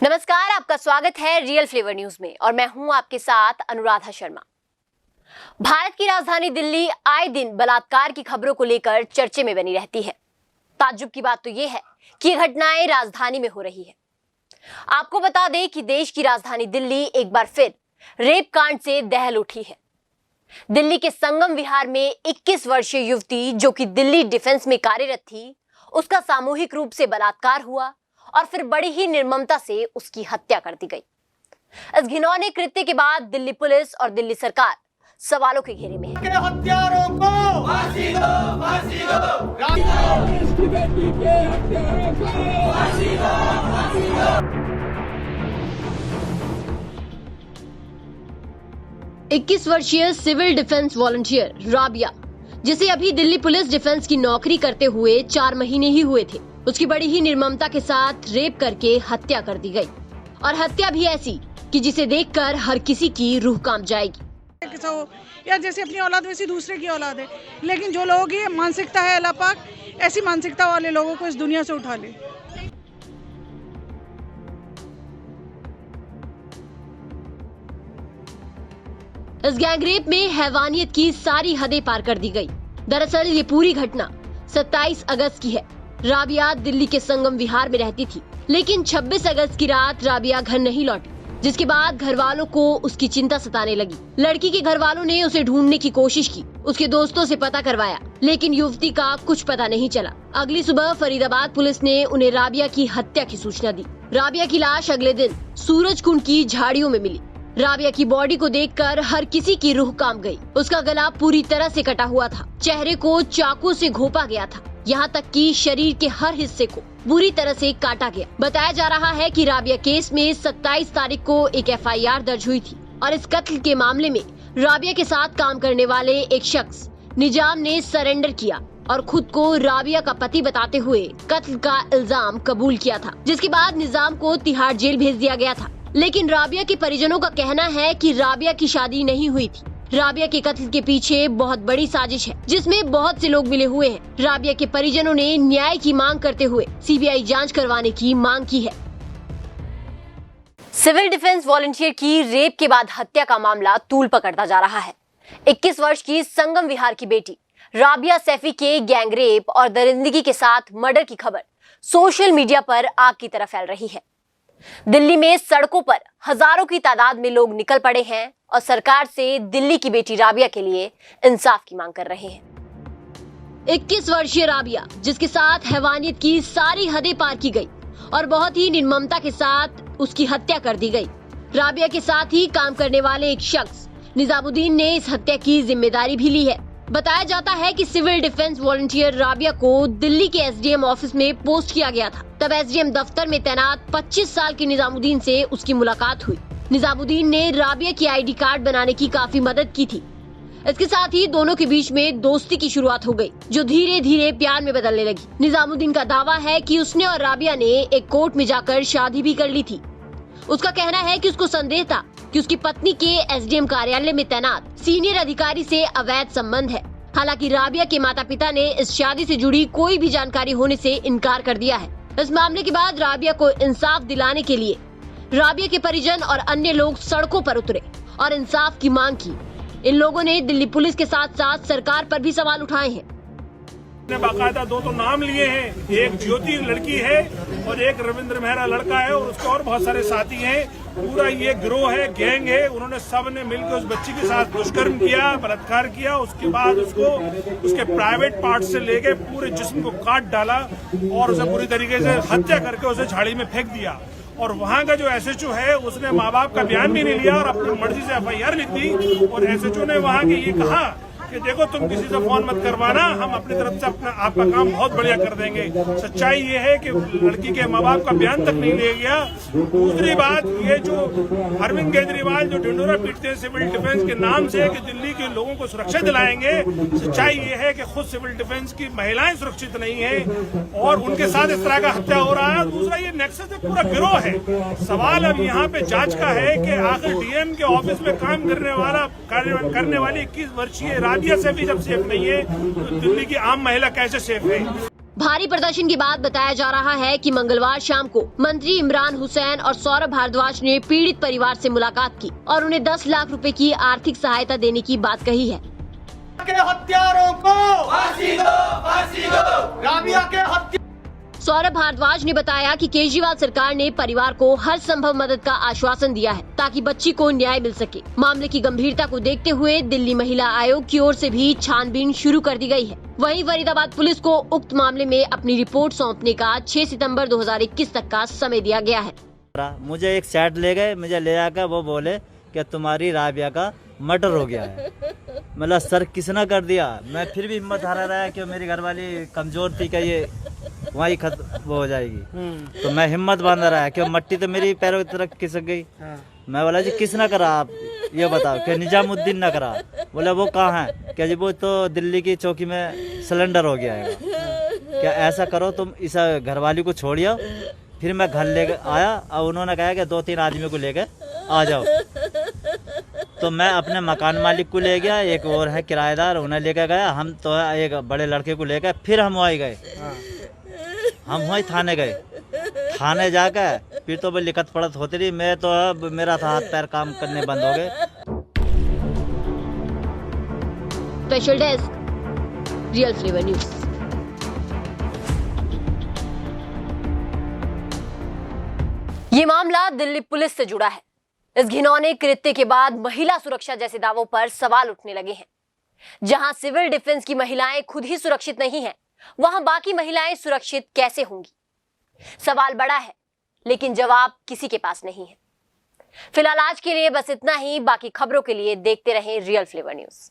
नमस्कार, आपका स्वागत है रियल फ्लेवर न्यूज में और मैं हूं आपके साथ अनुराधा शर्मा। भारत की राजधानी दिल्ली आए दिन बलात्कार की खबरों को लेकर चर्चे में बनी रहती है। ताज्जुब की बात तो यह है कि ये घटनाएं राजधानी में हो रही है। आपको बता दें कि देश की राजधानी दिल्ली एक बार फिर रेप कांड से दहल उठी है। दिल्ली के संगम विहार में 21 वर्षीय युवती जो कि दिल्ली डिफेंस में कार्यरत थी, उसका सामूहिक रूप से बलात्कार हुआ और फिर बड़ी ही निर्ममता से उसकी हत्या कर दी गई। इस घिनौने कृत्य के बाद दिल्ली पुलिस और दिल्ली सरकार सवालों के घेरे में है। हत्यारों को फांसी दो, फांसी दो। 21 वर्षीय सिविल डिफेंस वॉलंटियर राबिया, जिसे अभी दिल्ली पुलिस डिफेंस की नौकरी करते हुए 4 महीने ही हुए थे, उसकी बड़ी ही निर्ममता के साथ रेप करके हत्या कर दी गई। और हत्या भी ऐसी कि जिसे देखकर हर किसी की रूह कांप जाएगी। या जैसे अपनी औलाद वैसी दूसरे की औलाद है, लेकिन जो लोगों की मानसिकता है, अल्लाह पाक ऐसी मानसिकता वाले लोगों को इस दुनिया से उठा ले। इस गैंगरेप में हैवानियत की सारी हदें पार कर दी गई। दरअसल ये पूरी घटना 27 अगस्त की है। राबिया दिल्ली के संगम विहार में रहती थी, लेकिन 26 अगस्त की रात राबिया घर नहीं लौटी, जिसके बाद घर वालों को उसकी चिंता सताने लगी। लड़की के घर वालों ने उसे ढूंढने की कोशिश की, उसके दोस्तों से पता करवाया, लेकिन युवती का कुछ पता नहीं चला। अगली सुबह फरीदाबाद पुलिस ने उन्हें राबिया की हत्या की सूचना दी। राबिया की लाश अगले दिन सूरजकुंड की झाड़ियों में मिली। राबिया की बॉडी को देखकर हर किसी की रूह कांप गई। उसका गला पूरी तरह से कटा हुआ था, चेहरे को चाकू से घोंपा गया था, यहाँ तक कि शरीर के हर हिस्से को बुरी तरह से काटा गया। बताया जा रहा है कि राबिया केस में 27 तारीख को एक FIR दर्ज हुई थी और इस कत्ल के मामले में राबिया के साथ काम करने वाले एक शख्स निजाम ने सरेंडर किया और खुद को राबिया का पति बताते हुए कत्ल का इल्जाम कबूल किया था, जिसके बाद निजाम को तिहाड़ जेल भेज दिया गया था। लेकिन राबिया के परिजनों का कहना है कि राबिया की शादी नहीं हुई थी। राबिया के कत्ल के पीछे बहुत बड़ी साजिश है, जिसमें बहुत से लोग मिले हुए हैं। राबिया के परिजनों ने न्याय की मांग करते हुए CBI जांच करवाने की मांग की है। सिविल डिफेंस वॉलंटियर की रेप के बाद हत्या का मामला तूल पकड़ता जा रहा है। 21 वर्ष की संगम विहार की बेटी राबिया सैफी के गैंगरेप और दरिंदगी के साथ मर्डर की खबर सोशल मीडिया पर आग की तरह फैल रही है। दिल्ली में सड़कों पर हजारों की तादाद में लोग निकल पड़े हैं और सरकार से दिल्ली की बेटी राबिया के लिए इंसाफ की मांग कर रहे हैं। 21 वर्षीय राबिया, जिसके साथ हैवानियत की सारी हदें पार की गई और बहुत ही निर्ममता के साथ उसकी हत्या कर दी गई। राबिया के साथ ही काम करने वाले एक शख्स निजामुद्दीन ने इस हत्या की जिम्मेदारी भी ली है। बताया जाता है कि सिविल डिफेंस वॉलंटियर राबिया को दिल्ली के SDM ऑफिस में पोस्ट किया गया था। तब SDM दफ्तर में तैनात 25 साल के निजामुद्दीन से उसकी मुलाकात हुई। निजामुद्दीन ने राबिया की ID कार्ड बनाने की काफी मदद की थी। इसके साथ ही दोनों के बीच में दोस्ती की शुरुआत हो गई, जो धीरे धीरे प्यार में बदलने लगी। निजामुद्दीन का दावा है कि उसने और राबिया ने एक कोर्ट में जाकर शादी भी कर ली थी। उसका कहना है कि उसको संदेह था कि उसकी पत्नी के SDM कार्यालय में तैनात सीनियर अधिकारी से अवैध संबंध है। हालांकि राबिया के माता पिता ने इस शादी से जुड़ी कोई भी जानकारी होने से इनकार कर दिया है। इस मामले के बाद राबिया को इंसाफ दिलाने के लिए राबिया के परिजन और अन्य लोग सड़कों पर उतरे और इंसाफ की मांग की। इन लोगों ने दिल्ली पुलिस के साथ साथ सरकार पर भी सवाल उठाए हैं। ने बाकायदा 2 नाम लिए हैं, एक ज्योति लड़की है और एक रविंद्र मेहरा लड़का है और उसके और बहुत सारे साथी हैं। पूरा ये गिरोह है, गैंग है। उन्होंने सब ने मिलकर उस बच्ची के साथ दुष्कर्म किया, बलात्कार किया। उसके बाद उसको उसके प्राइवेट पार्ट से लेके पूरे जिस्म को काट डाला और उसे पूरी तरीके से हत्या करके उसे झाड़ी में फेंक दिया। और वहाँ का जो SHO है, उसने माँ बाप का बयान भी नहीं लिया और अपनी मर्जी से FIR लिख दी। और SHO ने वहाँ के ये कहा कि देखो तुम किसी से फोन मत करवाना, हम अपनी तरफ से अपना आपका काम बहुत बढ़िया कर देंगे। सच्चाई ये है कि लड़की के माँ बाप का बयान तक नहीं लिया गया। दूसरी बात, ये जो अरविंद केजरीवाल जो ढिंडोरा पीटते हैं सिविल डिफेंस के नाम से कि दिल्ली के लोगों को सुरक्षा दिलाएंगे, सच्चाई ये है कि खुद सिविल डिफेंस की महिलाएं सुरक्षित नहीं है और उनके साथ इस तरह का हत्या हो रहा है। दूसरा, ये नेक्सस पूरा गिरोह है। सवाल अब यहाँ पे जांच का है कि आखिर DM के ऑफिस में काम करने वाली 21 वर्षीय राबिया से भी जब सेफ नहीं है, तो दिल्ली की आम महिला कैसे सेफ है? भारी प्रदर्शन के बाद बताया जा रहा है कि मंगलवार शाम को मंत्री इमरान हुसैन और सौरभ भारद्वाज ने पीड़ित परिवार से मुलाकात की और उन्हें 10 लाख रुपए की आर्थिक सहायता देने की बात कही है। के हत्यारों को फांसी दो, फांसी दो। राबिया के हत्या। सौरभ भारद्वाज ने बताया कि केजरीवाल सरकार ने परिवार को हर संभव मदद का आश्वासन दिया है ताकि बच्ची को न्याय मिल सके। मामले की गंभीरता को देखते हुए दिल्ली महिला आयोग की ओर से भी छानबीन शुरू कर दी गई है। वहीं फरीदाबाद पुलिस को उक्त मामले में अपनी रिपोर्ट सौंपने का 6 सितंबर 2021 तक का समय दिया गया है। मुझे एक साइड ले गए, मुझे ले जाकर वो बोले कि तुम्हारी राबिया का मर्डर हो गया है। मतलब सर किसने कर दिया? मैं फिर भी हिम्मत हारा रहा कि मेरी घरवाली कमजोर थी कि ये वही खत्म हो जाएगी। तो मैं हिम्मत बांध रहा है कि मट्टी तो मेरी पैरों की तरफ खिसक गई। मैं बोला जी किसने करा, आप ये बताओ। कि निजामुद्दीन ने करा। बोला वो कहाँ है? क्या जी वो तो दिल्ली की चौकी में सिलेंडर हो गया है। क्या ऐसा करो तुम इस घरवाली को छोड़ियो। फिर मैं घर ले आया और उन्होंने कहा कि 2-3 आदमी को लेकर आ जाओ। तो मैं अपने मकान मालिक को ले गया, एक और है किराएदार, उन्हें लेकर गया। हम तो एक बड़े लड़के को लेकर फिर हम वहीं गए। हम वहीं थाने गए। थाने जाकर फिर तो लिखत पढ़त होती रही। मैं तो अब मेरा हाथ पैर काम करने बंद हो गए। Special desk, real flavour news. ये मामला दिल्ली पुलिस से जुड़ा है। इस घिनौने कृत्य के बाद महिला सुरक्षा जैसे दावों पर सवाल उठने लगे हैं। जहां सिविल डिफेंस की महिलाएं खुद ही सुरक्षित नहीं हैं, वहां बाकी महिलाएं सुरक्षित कैसे होंगी? सवाल बड़ा है, लेकिन जवाब किसी के पास नहीं है। फिलहाल आज के लिए बस इतना ही। बाकी खबरों के लिए देखते रहें रियल फ्लेवर न्यूज।